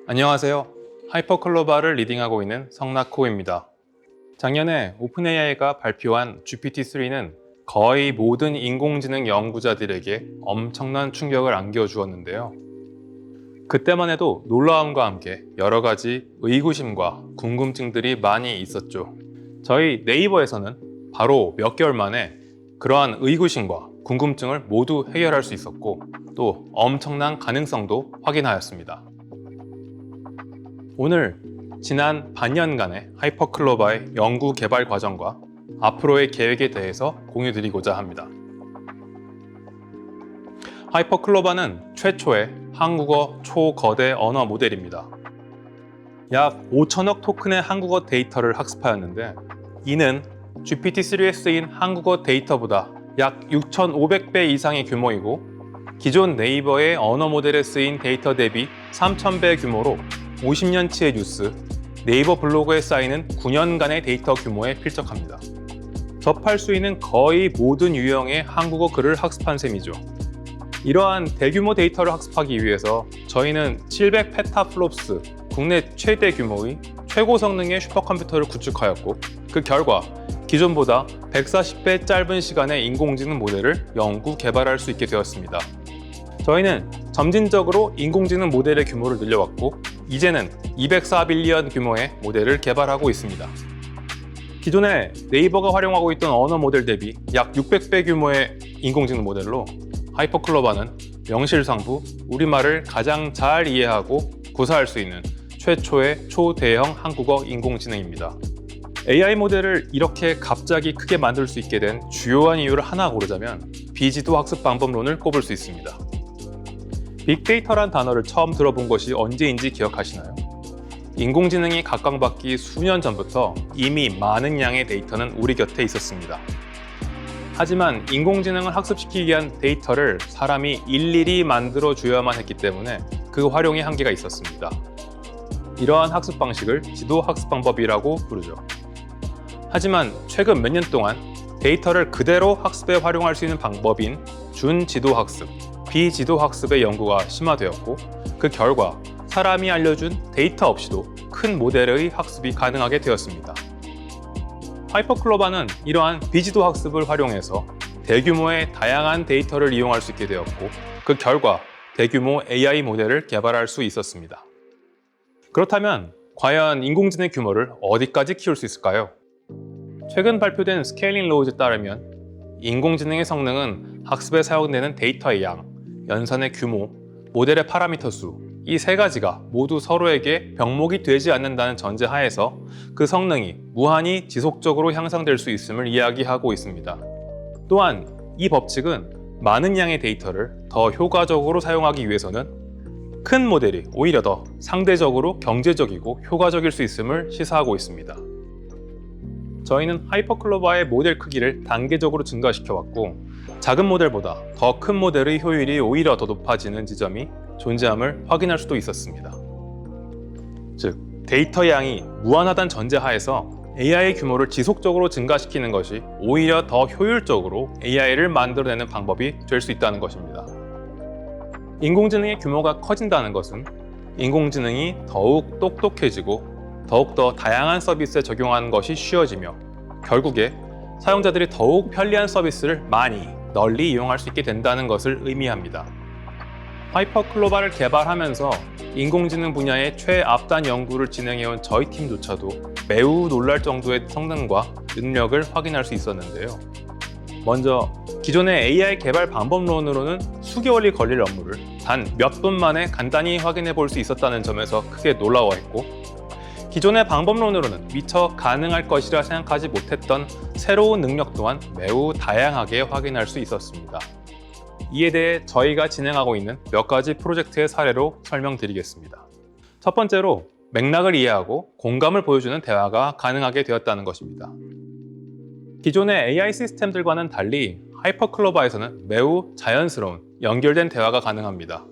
안녕하세요. 하이퍼클로바를 리딩하고 있는 성낙호입니다. 작년에 오픈AI가 발표한 GPT-3는 거의 모든 인공지능 연구자들에게 엄청난 충격을 안겨주었는데요. 그때만 해도 놀라움과 함께 여러 가지 의구심과 궁금증들이 많이 있었죠. 저희 네이버에서는 바로 몇 개월 만에 그러한 의구심과 궁금증을 모두 해결할 수 있었고 또 엄청난 가능성도 확인하였습니다. 오늘 지난 반년간의 하이퍼클로바의 연구 개발 과정과 앞으로의 계획에 대해서 공유드리고자 합니다. 하이퍼클로바는 최초의 한국어 초거대 언어 모델입니다. 약 5천억 토큰의 한국어 데이터를 학습하였는데 이는 GPT-3에 쓰인 한국어 데이터보다 약 6,500배 이상의 규모이고 기존 네이버의 언어 모델에 쓰인 데이터 대비 3,000배 규모로 50년치의 뉴스, 네이버 블로그에 쌓이는 9년간의 데이터 규모에 필적합니다. 접할 수 있는 거의 모든 유형의 한국어 글을 학습한 셈이죠. 이러한 대규모 데이터를 학습하기 위해서 저희는 700페타플롭스, 국내 최대 규모의 최고 성능의 슈퍼컴퓨터를 구축하였고 그 결과 기존보다 140배 짧은 시간에 인공지능 모델을 연구 개발할 수 있게 되었습니다. 저희는 점진적으로 인공지능 모델의 규모를 늘려왔고 이제는 204빌리언 규모의 모델을 개발하고 있습니다. 기존에 네이버가 활용하고 있던 언어 모델 대비 약 600배 규모의 인공지능 모델로 하이퍼클로바는 명실상부 우리말을 가장 잘 이해하고 구사할 수 있는 최초의 초대형 한국어 인공지능입니다. AI 모델을 이렇게 갑자기 크게 만들 수 있게 된 주요한 이유를 하나 고르자면 비지도 학습 방법론을 꼽을 수 있습니다. 빅데이터란 단어를 처음 들어본 것이 언제인지 기억하시나요? 인공지능이 각광받기 수년 전부터 이미 많은 양의 데이터는 우리 곁에 있었습니다. 하지만 인공지능을 학습시키기 위한 데이터를 사람이 일일이 만들어줘야만 했기 때문에 그 활용에 한계가 있었습니다. 이러한 학습 방식을 지도 학습 방법이라고 부르죠. 하지만 최근 몇 년 동안 데이터를 그대로 학습에 활용할 수 있는 방법인 준지도 학습, 비지도 학습의 연구가 심화되었고 그 결과 사람이 알려준 데이터 없이도 큰 모델의 학습이 가능하게 되었습니다. 하이퍼클로바는 이러한 비지도 학습을 활용해서 대규모의 다양한 데이터를 이용할 수 있게 되었고 그 결과 대규모 AI 모델을 개발할 수 있었습니다. 그렇다면 과연 인공지능 규모를 어디까지 키울 수 있을까요? 최근 발표된 스케일링 로우에 따르면 인공지능의 성능은 학습에 사용되는 데이터의 양, 연산의 규모, 모델의 파라미터 수, 이 세 가지가 모두 서로에게 병목이 되지 않는다는 전제 하에서 그 성능이 무한히 지속적으로 향상될 수 있음을 이야기하고 있습니다. 또한 이 법칙은 많은 양의 데이터를 더 효과적으로 사용하기 위해서는 큰 모델이 오히려 더 상대적으로 경제적이고 효과적일 수 있음을 시사하고 있습니다. 저희는 하이퍼클로바의 모델 크기를 단계적으로 증가시켜왔고 작은 모델보다 더 큰 모델의 효율이 오히려 더 높아지는 지점이 존재함을 확인할 수도 있었습니다. 즉, 데이터 양이 무한하다는 전제하에서 AI의 규모를 지속적으로 증가시키는 것이 오히려 더 효율적으로 AI를 만들어내는 방법이 될 수 있다는 것입니다. 인공지능의 규모가 커진다는 것은 인공지능이 더욱 똑똑해지고 더욱더 다양한 서비스에 적용하는 것이 쉬워지며 결국에 사용자들이 더욱 편리한 서비스를 많이 널리 이용할 수 있게 된다는 것을 의미합니다. 하이퍼클로바를 개발하면서 인공지능 분야의 최앞단 연구를 진행해온 저희 팀조차도 매우 놀랄 정도의 성능과 능력을 확인할 수 있었는데요. 먼저 기존의 AI 개발 방법론으로는 수개월이 걸릴 업무를 단 몇 분 만에 간단히 확인해 볼 수 있었다는 점에서 크게 놀라워했고 기존의 방법론으로는 미처 가능할 것이라 생각하지 못했던 새로운 능력 또한 매우 다양하게 확인할 수 있었습니다. 이에 대해 저희가 진행하고 있는 몇 가지 프로젝트의 사례로 설명드리겠습니다. 첫 번째로 맥락을 이해하고 공감을 보여주는 대화가 가능하게 되었다는 것입니다. 기존의 AI 시스템들과는 달리 하이퍼클로바에서는 매우 자연스러운 연결된 대화가 가능합니다.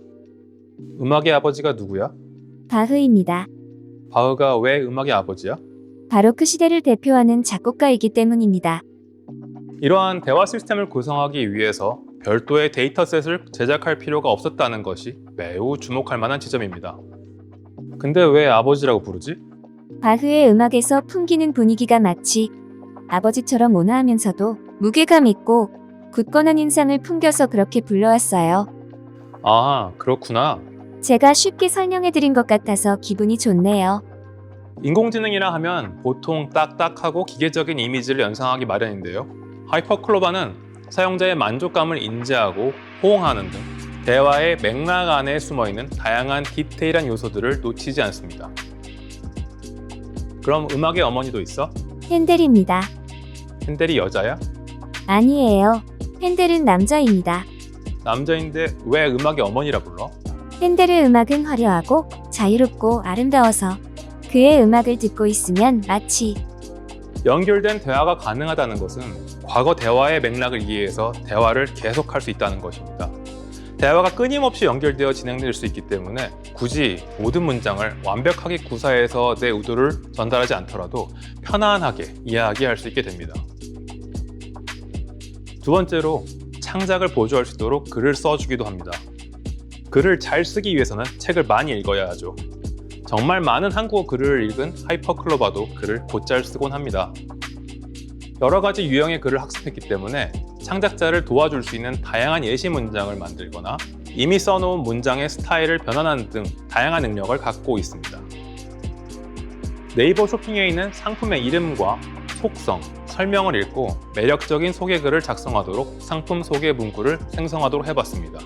음악의 아버지가 누구야? 바흐입니다. 바흐가 왜 음악의 아버지야? 바로크 시대를 대표하는 작곡가이기 때문입니다. 이러한 대화 시스템을 구성하기 위해서 별도의 데이터셋을 제작할 필요가 없었다는 것이 매우 주목할 만한 지점입니다. 근데 왜 아버지라고 부르지? 바흐의 음악에서 풍기는 분위기가 마치 아버지처럼 온화하면서도 무게감 있고 굳건한 인상을 풍겨서 그렇게 불러왔어요. 아, 그렇구나. 제가 쉽게 설명해드린 것 같아서 기분이 좋네요. 인공지능이라 하면 보통 딱딱하고 기계적인 이미지를 연상하기 마련인데요. 하이퍼클로바는 사용자의 만족감을 인지하고 호응하는 등 대화의 맥락 안에 숨어있는 다양한 디테일한 요소들을 놓치지 않습니다. 그럼 음악의 어머니도 있어? 헨델입니다. 헨델이 여자야? 아니에요. 헨델은 남자입니다. 남자인데 왜 음악의 어머니라 불러? 헨델의 음악은 화려하고 자유롭고 아름다워서 그의 음악을 듣고 있으면 마치 연결된 대화가 가능하다는 것은 과거 대화의 맥락을 이해해서 대화를 계속할 수 있다는 것입니다. 대화가 끊임없이 연결되어 진행될 수 있기 때문에 굳이 모든 문장을 완벽하게 구사해서 내 의도를 전달하지 않더라도 편안하게 이야기할 수 있게 됩니다. 두 번째로 창작을 보조할 수 있도록 글을 써주기도 합니다. 글을 잘 쓰기 위해서는 책을 많이 읽어야 하죠. 정말 많은 한국어 글을 읽은 하이퍼클로바도 글을 곧잘 쓰곤 합니다. 여러 가지 유형의 글을 학습했기 때문에 창작자를 도와줄 수 있는 다양한 예시 문장을 만들거나 이미 써놓은 문장의 스타일을 변환하는 등 다양한 능력을 갖고 있습니다. 네이버 쇼핑에 있는 상품의 이름과 속성, 설명을 읽고 매력적인 소개글을 작성하도록 상품 소개 문구를 생성하도록 해봤습니다.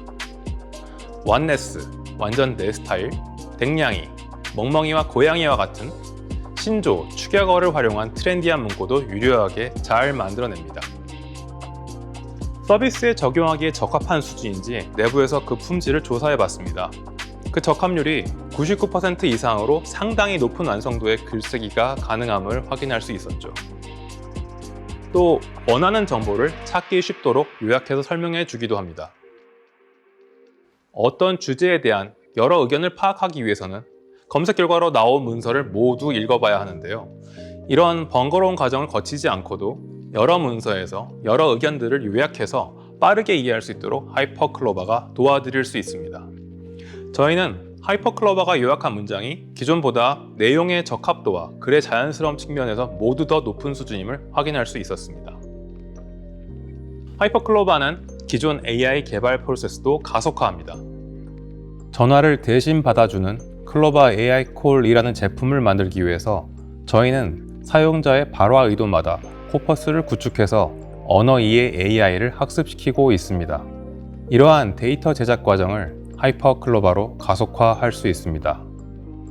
완네스, 완전 내 스타일, 댕냥이, 멍멍이와 고양이와 같은 신조, 축약어를 활용한 트렌디한 문구도 유려하게 잘 만들어냅니다. 서비스에 적용하기에 적합한 수준인지 내부에서 그 품질을 조사해봤습니다. 그 적합률이 99% 이상으로 상당히 높은 완성도의 글쓰기가 가능함을 확인할 수 있었죠. 또 원하는 정보를 찾기 쉽도록 요약해서 설명해 주기도 합니다. 어떤 주제에 대한 여러 의견을 파악하기 위해서는 검색 결과로 나온 문서를 모두 읽어봐야 하는데요. 이런 번거로운 과정을 거치지 않고도 여러 문서에서 여러 의견들을 요약해서 빠르게 이해할 수 있도록 하이퍼클로바가 도와드릴 수 있습니다. 저희는 하이퍼클로바가 요약한 문장이 기존보다 내용의 적합도와 글의 자연스러움 측면에서 모두 더 높은 수준임을 확인할 수 있었습니다. 하이퍼클로바는 기존 AI 개발 프로세스도 가속화합니다. 전화를 대신 받아주는 클로바 AI 콜이라는 제품을 만들기 위해서 저희는 사용자의 발화 의도마다 코퍼스를 구축해서 언어 이해 AI를 학습시키고 있습니다. 이러한 데이터 제작 과정을 하이퍼클로바로 가속화할 수 있습니다.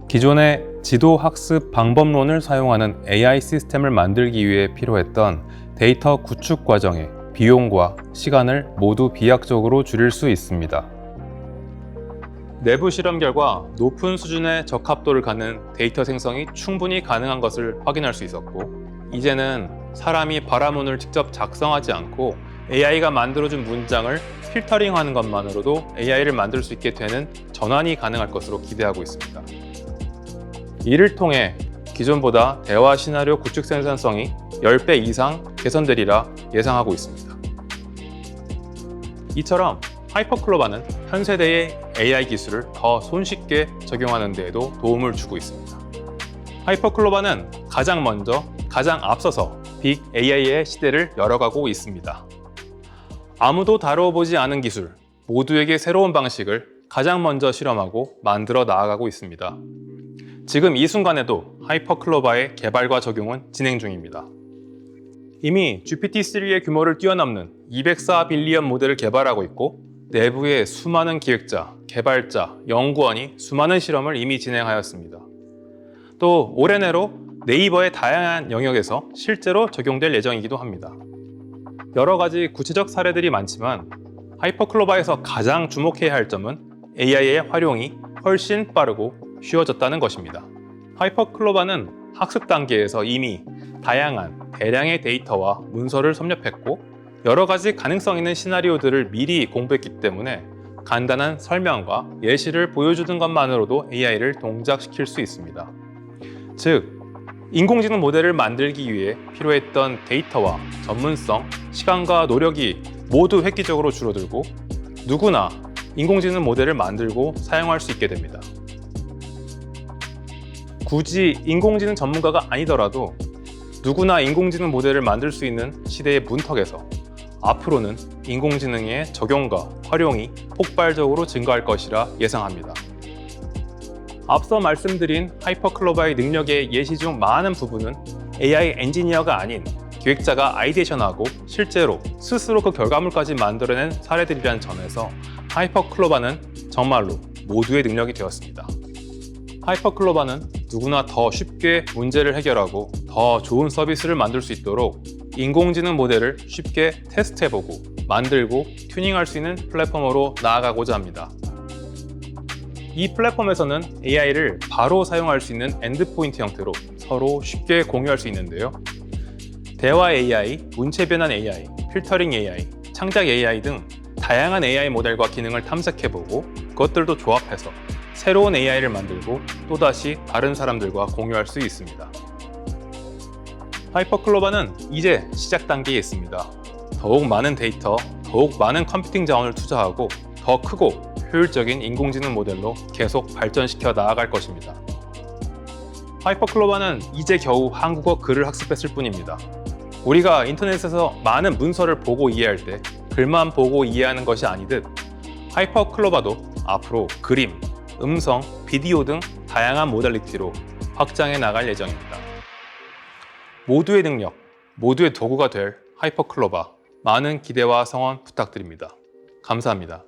기존의 지도 학습 방법론을 사용하는 AI 시스템을 만들기 위해 필요했던 데이터 구축 과정의 비용과 시간을 모두 비약적으로 줄일 수 있습니다. 내부 실험 결과 높은 수준의 적합도를 갖는 데이터 생성이 충분히 가능한 것을 확인할 수 있었고, 이제는 사람이 발화문을 직접 작성하지 않고 AI가 만들어준 문장을 필터링하는 것만으로도 AI를 만들 수 있게 되는 전환이 가능할 것으로 기대하고 있습니다. 이를 통해 기존보다 대화 시나리오 구축 생산성이 10배 이상 개선되리라 예상하고 있습니다. 이처럼 하이퍼클로바는 현 세대의 AI 기술을 더 손쉽게 적용하는 데에도 도움을 주고 있습니다. 하이퍼클로바는 가장 먼저, 가장 앞서서 빅 AI의 시대를 열어가고 있습니다. 아무도 다뤄보지 않은 기술, 모두에게 새로운 방식을 가장 먼저 실험하고 만들어 나아가고 있습니다. 지금 이 순간에도 하이퍼클로바의 개발과 적용은 진행 중입니다. 이미 GPT-3의 규모를 뛰어넘는 204 빌리언 모델을 개발하고 있고, 내부에 수많은 기획자, 개발자, 연구원이 수많은 실험을 이미 진행하였습니다. 또 올해 내로 네이버의 다양한 영역에서 실제로 적용될 예정이기도 합니다. 여러 가지 구체적 사례들이 많지만 하이퍼클로바에서 가장 주목해야 할 점은 AI의 활용이 훨씬 빠르고 쉬워졌다는 것입니다. 하이퍼클로바는 학습 단계에서 이미 다양한 대량의 데이터와 문서를 섭렵했고, 여러 가지 가능성 있는 시나리오들을 미리 공부했기 때문에 간단한 설명과 예시를 보여주는 것만으로도 AI를 동작시킬 수 있습니다. 즉, 인공지능 모델을 만들기 위해 필요했던 데이터와 전문성, 시간과 노력이 모두 획기적으로 줄어들고 누구나 인공지능 모델을 만들고 사용할 수 있게 됩니다. 굳이 인공지능 전문가가 아니더라도 누구나 인공지능 모델을 만들 수 있는 시대의 문턱에서 앞으로는 인공지능의 적용과 활용이 폭발적으로 증가할 것이라 예상합니다. 앞서 말씀드린 하이퍼클로바의 능력의 예시 중 많은 부분은 AI 엔지니어가 아닌 기획자가 아이디에이션하고 실제로 스스로 그 결과물까지 만들어낸 사례들이란 점에서 하이퍼클로바는 정말로 모두의 능력이 되었습니다. 하이퍼클로바는 누구나 더 쉽게 문제를 해결하고 더 좋은 서비스를 만들 수 있도록 인공지능 모델을 쉽게 테스트해보고 만들고 튜닝할 수 있는 플랫폼으로 나아가고자 합니다. 이 플랫폼에서는 AI를 바로 사용할 수 있는 엔드포인트 형태로 서로 쉽게 공유할 수 있는데요. 대화 AI, 문체 변환 AI, 필터링 AI, 창작 AI 등 다양한 AI 모델과 기능을 탐색해보고 그것들도 조합해서 새로운 AI를 만들고 또다시 다른 사람들과 공유할 수 있습니다. 하이퍼클로바는 이제 시작 단계에 있습니다. 더욱 많은 데이터, 더욱 많은 컴퓨팅 자원을 투자하고 더 크고 효율적인 인공지능 모델로 계속 발전시켜 나아갈 것입니다. 하이퍼클로바는 이제 겨우 한국어 글을 학습했을 뿐입니다. 우리가 인터넷에서 많은 문서를 보고 이해할 때 글만 보고 이해하는 것이 아니듯 하이퍼클로바도 앞으로 그림, 음성, 비디오 등 다양한 모델리티로 확장해 나갈 예정입니다. 모두의 능력, 모두의 도구가 될 하이퍼클로바, 많은 기대와 성원 부탁드립니다. 감사합니다.